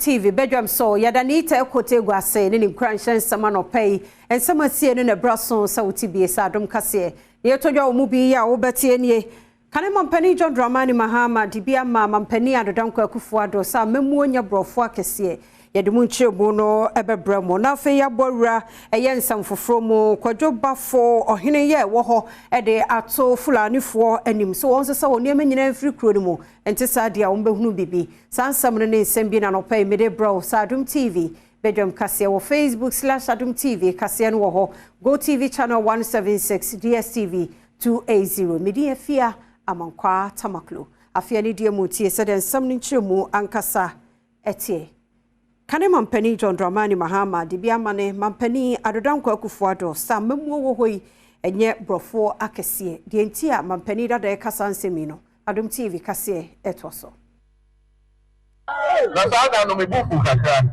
TV Badwam so yadanita ekote gwase ne nkranhyen sama no pay ensama sie ne braso sauti bi Adom kase ye todwa wo mu bi ya wo betie nie kane mampani John Dramani Mahama dibia ma mampani adodanko akufuado sa memu onya brofo akese yedemu nchebo no ebebramo na fe ya bowura eye nsamfoforo mu kwadwo bafo ohene ye wo ho ede ato fulanifo anim so won sesa woni amenyina free kro ni mu ente saade a won behunu bibi sansam ne nsem bi na no pay mede bro Adom TV Badwam kase wo Facebook/Adom TV kase no wo ho Go TV channel 176 DSTV 280 media fia amankwa tamaklo afia ne die mu tie se den sam ne nchiremu ankasa etie kane mampani John Dramani Mahama dibia mane mampani adodanko akufuado sa memu wo hoi enye brofo akese die ntia mampani dada kasa nsemi no Adom TV kase etoso na saada no mebuku kakra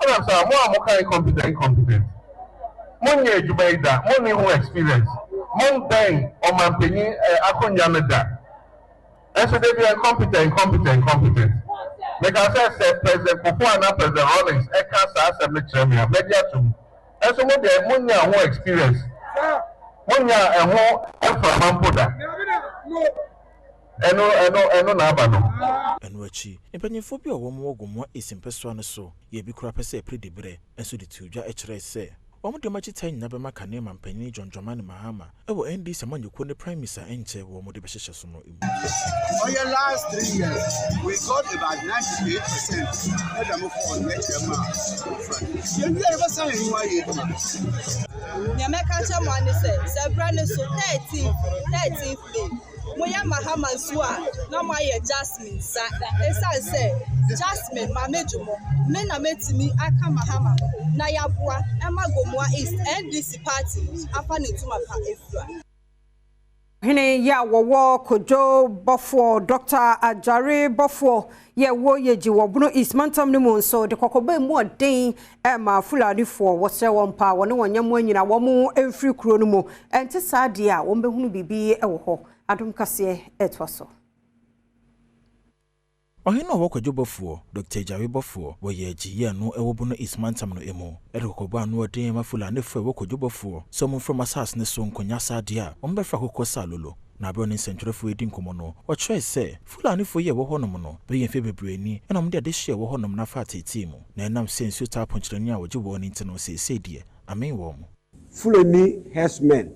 ona sa mo amoka incompetent monye edubaida monye ho experience mon ben o mampani akonya meda eso dey be incompetent because I said President Kufuor and President Rollins cancer assembly chairman media to eso mo dey monye ho experience monye ho effort mampoda eno na abano eno achi empanyefo bi owo gomo esimpeso no so ye bi kura pese predibre enso de tudwa ekire se de machi tan na be maka ne mampani John Dramani Mahama ewo ND samanyeko ne prime minister enche wo mo de behyehyɛ so no emu for your last 3 years we got about 98% Adom for next year you never say you are here ya meka cha mo ane se bra ne so 13th day moya Mahama zua na moya Jasmine sa esa se Jasmine mamejumo me na metimi aka Mahama na yabua emagomoa East NDC party afa ne tuma pa efua hene ya wowo kojo bofo Dr. Ajare bofo ye wo yeji wo bunu ismantam ne mu so de kokoba mu odin ma fulani fo wo se won pa woni wonyam anyina wo mu emfiri kuro no mu ente saade a wo behunu bibi e wo ho Adom kase etwaso ohino wo kwadwo bofo Dr. Ajare bofo wo ye giye no ewo bunu ismantam no emu kokoba no odin ma fulani fo wo kwadwo bofo so mu from asas ne so nkonya saade a wo befra kokosa lolo na be oni sentrefo edi nkomo no o choice say fulani fo ye wo honom no be ye fe bebreni na mo de hye wo honom na fa tete mu na enam sensu ta ponchirani a wo je wo ni ntino se die amen wo mu Fulani herdsmen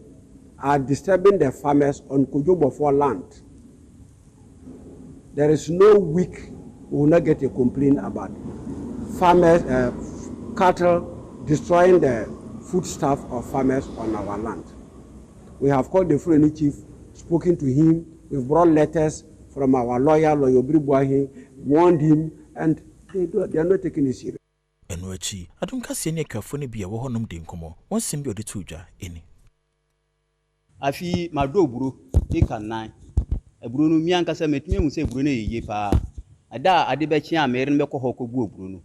are disturbing the farmers on Kojobofo land. There is no week we will not get a complaint about farmers, cattle destroying the foodstuff of farmers on our land. We have called the Fulani chief, spoken to him, we've brought letters from our lawyer, Lawyer Bribuahi, warned him, and they are not taking it serious. Eno achi Adom kase ne kafo ne bia wo honom de nkomo won sim bi ode tudwa eni afi mado buru ikanan eburu no mi anka se metumi hu se eburu na yeye pa ada ade be chi amere no be ko hokogu eburu no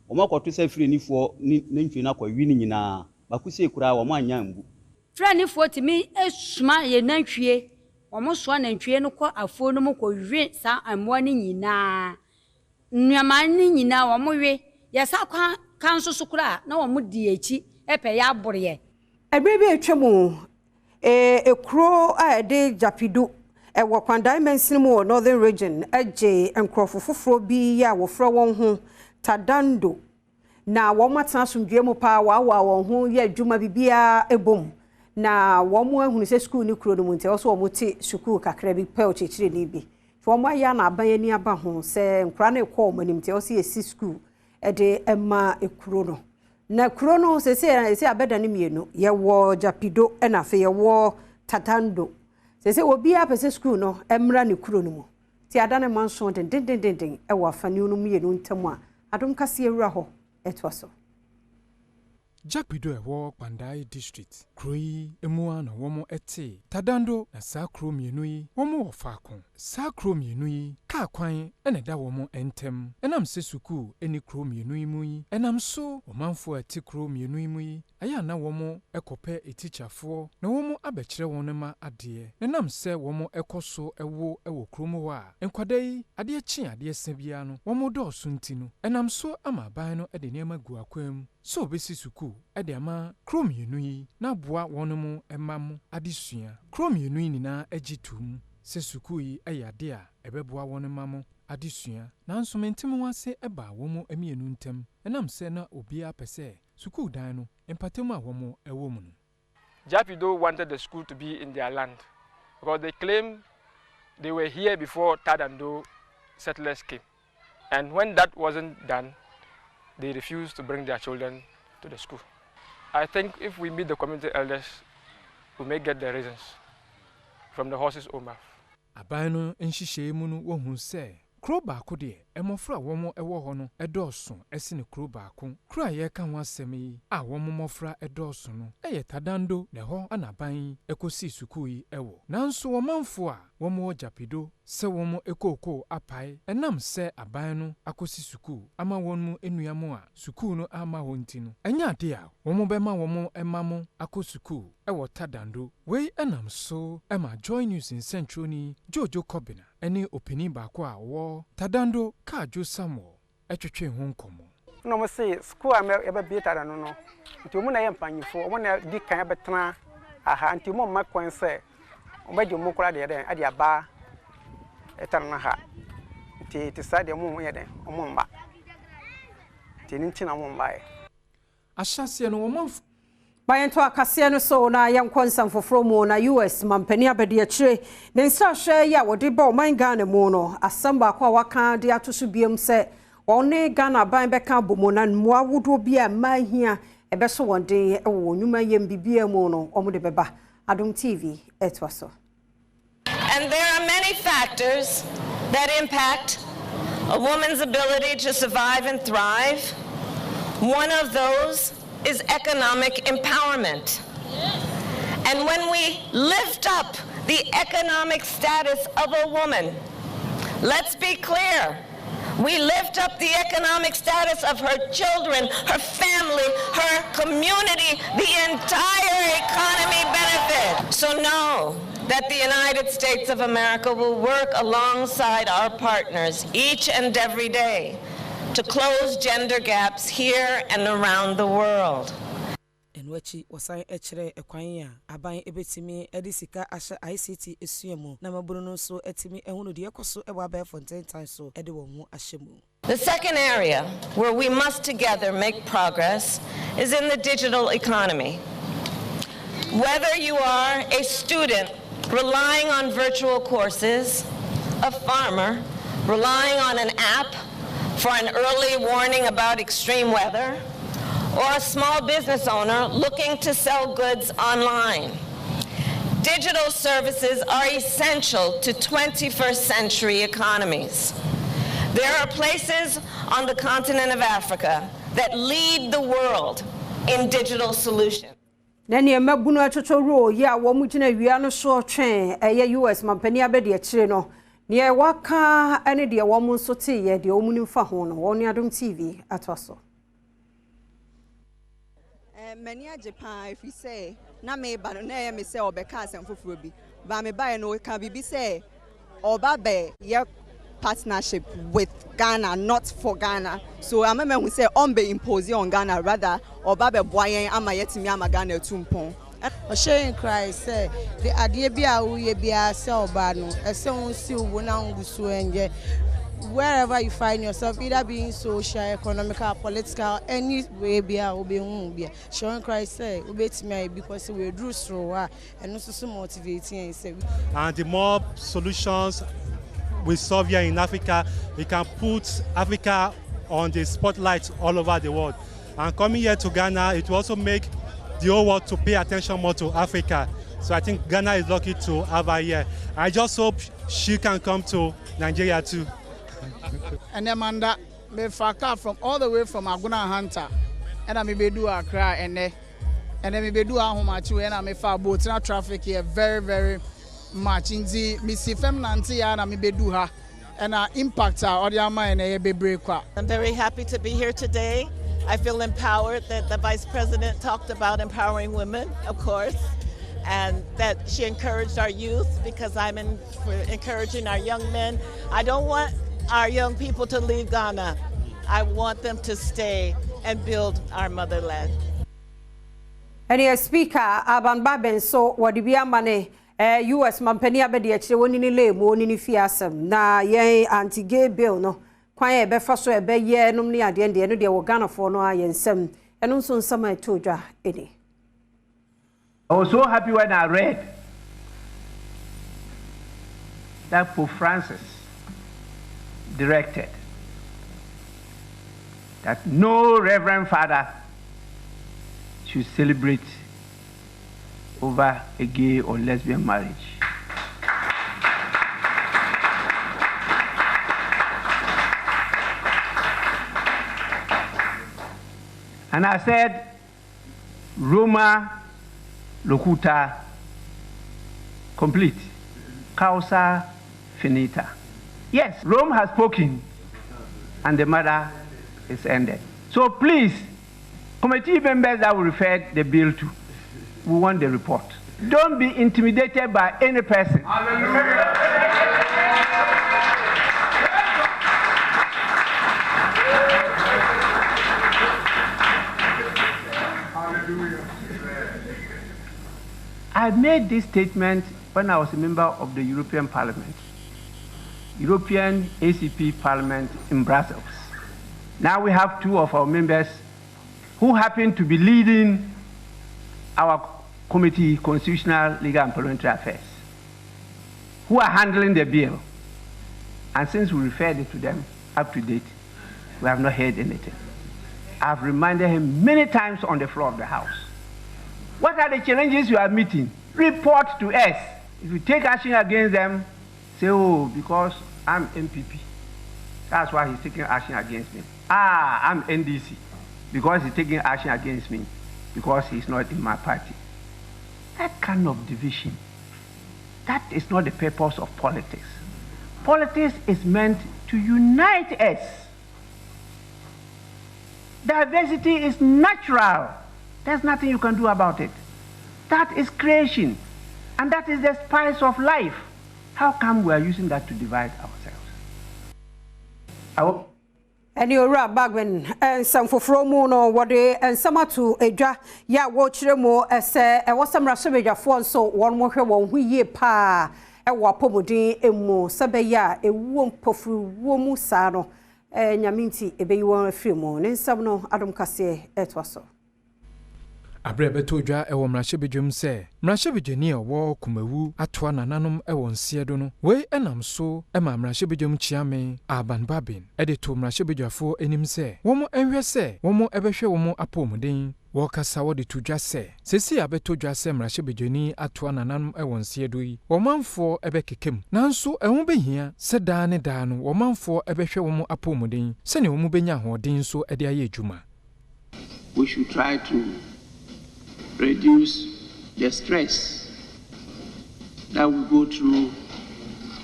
o makoto se firi nifo ne ntwi na kwa wi ni nyina bakuse kura wo anya mbu firi nifo timi esuma ye nantwie o mo so nantwie no kwa afo no mo ko wi sa amwa ni nyina nnuama ni nyina wo mo wi yesa kwa kanso sukura na wo mo di echi epe ya abore ebrebe etwemu ekro a de japido wo kwandai mensin mu northern region eje enkrofo foforo bi ya wo fra won ho tadando na wo matana sumdwe mu pa wa won ho ya adwuma bibia ebom na wo mo ahunu se school ni kro no mu nte so wo mo ti school kakra bi pa o chechire ni bi so mo ya na aban ani aba ho se nkra na ekọ mo nim te o se esi school ede ema ekro no na kro no se abeda ne mienu ye wo japido na fe ye wo tatando se obi apese school no emra ne kro no mu ti adane manso den e wo afani no mienu ntamu a Adom kase ewura ho etwaso Jack Bido ewo Pandai district. Kroi emua na womo ete. Tadando na saa kro mienu yi womo ofako. Saa kro mienu yi ka kwan ene da womo entem. Enam se suku eni kro mienu yi mu yi. Enam so omanfo ete kro mienu yi mu yi. Aya na womo ekope etichafo na womo abekire wonema ade. Enam se womo ekoso ewo kromo wa. Enkwadai ade chi ade sebia no womo do suntinu. Enam so ama ban no ede niema gu akwam. So besi suku ede ama krom yenu yi na boa wonomu emamu adesua krom yenu yi na agitum se suku yi ayade a ebeboa wonemamu adesua nanso mentimu wase eba womu emienu ntem enam se na obia pese suku dan no empatemu a womu ewomu no. Japido wanted the school to be in their land because they claim they were here before Tadando settlers came, and when that wasn't done, they refused to bring their children to the school. I think if we meet the community elders, we may get the reasons from the horse's own mouth. Abano enshishe munu wohu se kro baako de emofra womo ewo ho no edoso esine kro baako kro ye ka ho asemi a womo mofra edoso no eye Tadando ne ho anaban ekosi suku yi ewo nanso womanfo a womo Japido se womo ekoko apai enam se aban no akosi suku ama wonmu enuamu a suku no ama honti no enya de a womo bema womo emamo akosuku ewo Tadando we enam so ema Joy News in Central ni Jojo Kobina eni opini baako a wo Tadando ka jo Samuel etwetwe ho nkomo no mo say school am eba bi Tadando no nti mo na ye mpanyifo mo na di kan betena aha nti mo makwan se o ba mo kura de den ade aba etan na ha nti ti sa de mo ye den o mo mba nti nti na mo mba e ahyase no wo Bayento akase no so na yankonsan foforo mu na US mampani abede akire ne nsa hwe ya wode ba oman Ghana mu no asamba kwa waka de atoso biem se wonne Ghana ban beka bomo na mmoa wodo bia mahia ebeso wonde ewo nyuma yem bibia mu no omude beba Adom TV etwaso. And there are many factors that impact a woman's ability to survive and thrive. One of those is economic empowerment. And when we lift up the economic status of a woman, let's be clear, we lift up the economic status of her children, her family, her community, the entire economy benefit. So know that the United States of America will work alongside our partners each and every day to close gender gaps here and around the world. Enwachi wasan echere ekwanya aban ebetimi edisika asha ICT esuemu na maburu no so etimi ehunu de ekoso ewa ba Fontaine time so ede wo mu ahyemu. The second area where we must together make progress is in the digital economy. Whether you are a student relying on virtual courses, a farmer relying on an app for an early warning about extreme weather, or a small business owner looking to sell goods online. Digital services are essential to 21st century economies. There are places on the continent of Africa that lead the world in digital solutions. Nani emabunu achochoro ya womugina wiano so twen eye US mampani abede akire no ne waka ene de womu so te ye de omuni mfa ho no woni Adom TV atwaso. Many a Japan if you say na me ba no na me say obeka asem foforo bi ba me ba no can be say oba be ye partnership with Ghana, not for Ghana. So I remember we say on be imposed on Ghana rather oba be boyen ama yetimi ama Ghana tumpon. Showing Christ say the idea be a we be a selba no a sound still wona ngusu enje. Wherever you find yourself, either being social, economical, political, any way be a be showing Christ say obey me because we drew through and also so motivating and the more solutions we solve here in Africa, we can put Africa on the spotlight all over the world. And coming here to Ghana, it will also make the whole world to pay attention more to Africa. So I think Ghana is lucky to have her here. I just hope she can come to Nigeria too. And Amanda, me faka from all the way from Aguna Hunter, ɛna mebedu Accra ɛnɛ mebedu ahomachi ɛna mefa boat na traffic here very much nti misi fem nante ya na mebedu ha ɛna impact ɔde ama ɛna yɛ bebree kwa. I'm very happy to be here today. I feel empowered that the Vice President talked about empowering women, of course, and that she encouraged our youth because I'm for encouraging our young men. I don't want our young people to leave Ghana. I want them to stay and build our motherland. And your speaker, Aban Baben, so what the Biamane, US Mampania Bediach, one in the lame, one in the fiasm. Na ye anti gay bill, no. Quite a befaso a bay year, normally at the end, they were Ghana for no and some, and also some I told ya any. I was so happy when I read that Pope Francis directed that no Reverend Father should celebrate over a gay or lesbian marriage. And I said, Roma locuta complete, causa finita. Yes, Rome has spoken, and the matter is ended. So please, committee members that will refer the bill to, we want the report. Don't be intimidated by any person. Hallelujah. I made this statement when I was a member of the European Parliament, European ACP Parliament in Brussels. Now we have two of our members who happen to be leading our committee, Constitutional, Legal and Parliamentary Affairs, who are handling the bill. And since we referred it to them up to date, we have not heard anything. I've reminded him many times on the floor of the House. What are the challenges you are meeting? Report to us. If you take action against them, say, oh, because I'm MPP. That's why he's taking action against me. I'm NDC. Because he's taking action against me. Because he's not in my party. That kind of division, that is not the purpose of politics. Politics is meant to unite us. Diversity is natural. There's nothing you can do about it. That is creation. And that is the spice of life. How come we are using that to divide ourselves? And you're right, Bagman, and some for Fromo, what they and some to a dra, ya watch them more as a was some Rashabeja for so one more one we pa a wapomodi a mo sabeya a womp pofu womu sano and Yaminti a bay one a few more and some no Adom Cassie et was so. Abrebe toja ewo mrashebejum se mrashebejeni owo kumewu atwa nananom ewo nsiedo no we enam so ema mrashebejum chiame Aban Babin edito mrashebejafo enim se womo enhwe se womo ebehwe womo apomuden wo kasa wo de toja se sesi abetoja se mrashebejeni atwa nananom ewo nsiedo yi womanfo ebekekem nanso ehun behia se daa ne daa no womanfo ebehwe womo apomuden se ne womo benya hodin so ede aye adwuma. We should try to reduce the stress that we go through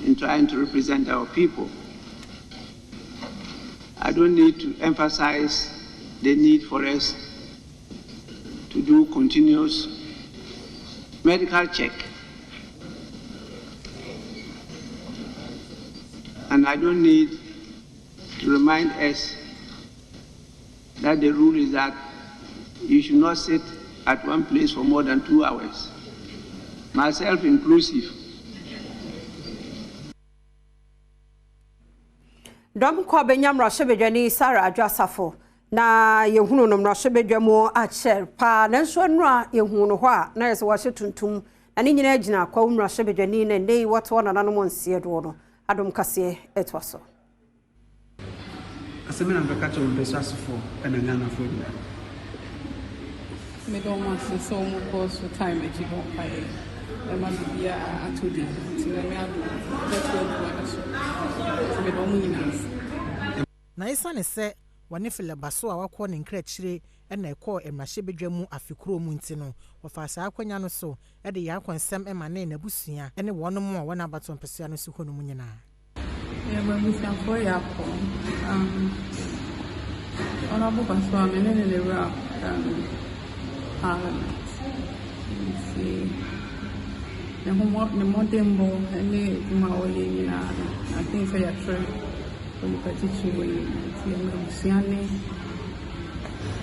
in trying to represent our people. I don't need to emphasize the need for us to do continuous medical check. And I don't need to remind us that the rule is that you should not sit at one place for more than 2 hours, myself inclusive. Dom kwa benyam Rashabejani Sarah Jasafo na yehunu no Rashabejamo acher pa nanso nra yehunu ho a na yeso wahye tuntum na ni nyina agina kwa Rashabejani na nei wato na nanom nsie do no Adom kase etwaso. Asemena mbekacho mbesasofo ena nyana fo. Me don't want to so much course for time at you don't pay. There must be a 2 days. So let me have that's what me don't mean. Na isa ne se wani fele baso a wakọ ne nkra chire ena ekọ emrahye bedwa mu afikuro mu nti no wofa saa akwanya no so e de yakonsem emane na busua ene wonom a wona abato mpesua no so hono mu nyina for honorable Pastor Menene the rap Parliament. See the modern boy and the Maoli I think for your trip for the petition with Siani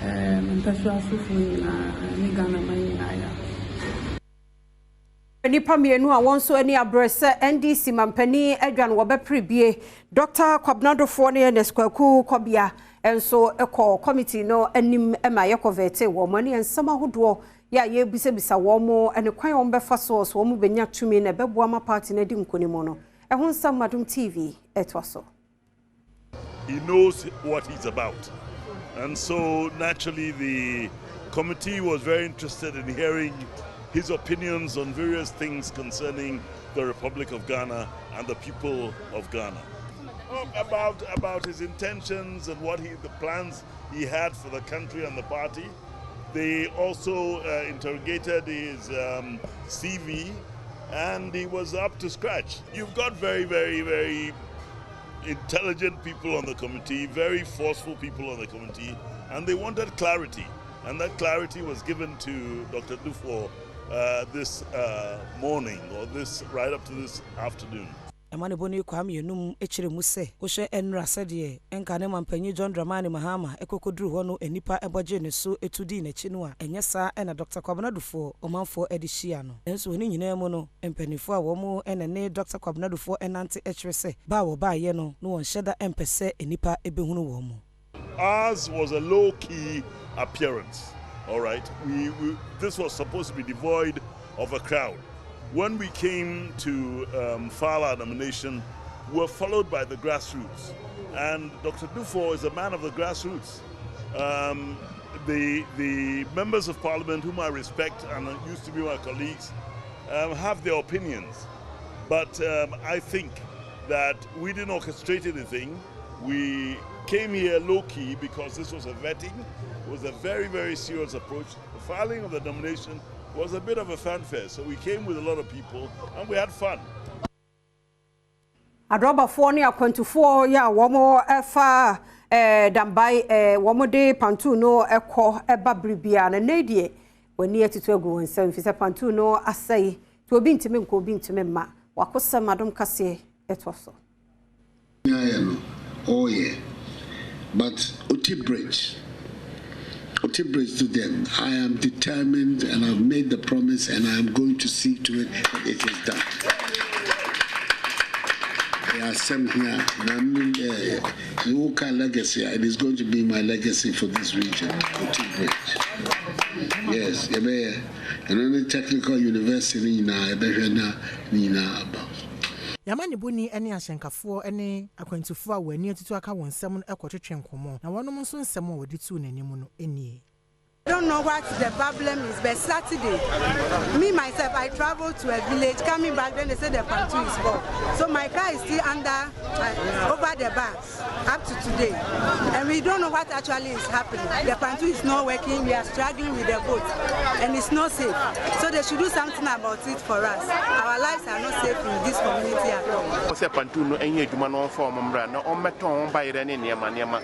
and Tasha Sufu in Ghana Mania. Nipa mienu a wonso ani abrese NDC mampani adwan wo beprebie Dr. Kwabnadofo ne Neskwaku Kobia enso eko committee no anim ema yekovete wo mani ensama hodo ya yebisebisa wo mo ene kwan wo befa so wo mo benya tumi na Badwam party na di nkonimo no ehun nsam Adom TV etwaso. He knows what he's about, and so naturally the committee was very interested in hearing his opinions on various things concerning the Republic of Ghana and the people of Ghana. About his intentions and the plans he had for the country and the party. They also interrogated his CV, and he was up to scratch. You've got very, very, very intelligent people on the committee, very forceful people on the committee, and they wanted clarity. And that clarity was given to Dr. Dufo this morning, or right up to this afternoon. Emane boni kwa mienum echire muse wo hwe enra sede enka ne mampanyi John Dramani Mahama ekokoduru ho no enipa eboje ne so etudi na chi no a enyesa ena Dr. Kwabnadofo omanfo edihia no enso ni nyina mu no empanifo a wo mu enene Dr. Kwabnadofo enante echire se ba wo ba ye no no won hyeda empese enipa ebehunu wo mu. Ours was a low-key appearance. All right, this was supposed to be devoid of a crowd. When we came to file our nomination, we were followed by the grassroots. And Dr. Dufo is a man of the grassroots. The members of Parliament, whom I respect and used to be my colleagues, have their opinions. But I think that we didn't orchestrate anything. We came here low-key because this was a vetting. It was a very, very serious approach. The filing of the nomination was a bit of a fanfare, so we came with a lot of people and we had fun. Adroba for near 24 ya womo efa dambai womo de pantu no eko eba bribia na nedie wani atitwegu nsem fisa pantu no asai to obi ntime nko obi ntime ma wakosam Adom kase etwoso. Oh yeah, but Oti Bridge to them. I am determined and I've made the promise and I am going to see to it that it is done. There are some here, local legacy. It is going to be my legacy for this region, Oti Bridge. Yes, and only technical university about. Yamani buni eni ashenkafo eni akwantufo a wani atutu aka wonsem no ekotwetwe nkomo na wonom nso nsem a wodi tu nanimu no eni. I don't know what the problem is, but Saturday, me myself, I traveled to a village. Coming back, then they said the pantu is full. So my car is still under, over the bars up to today. And we don't know what actually is happening. The pantu is not working. We are struggling with the boat. And it's not safe. So they should do something about it for us. Our lives are not safe in this community at all. Pantu no enye djuma no form mbra na o meton bayire ne niema.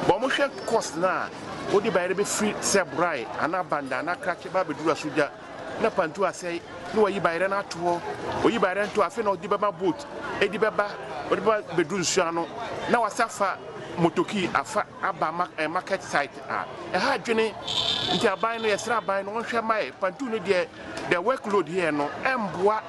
Bo mo hwe cost na Odi bayre be free sebrai anabanda na krake ba bedura soja na pantu asai no yi bayre na to oyi bayre nto afi na odi beba boat edi beba odi ba bedru nsuan no na wasafa motoki afa aba market site ha dwene nti aban no yesra aban no hwe mai pantu no de the workload here no emboa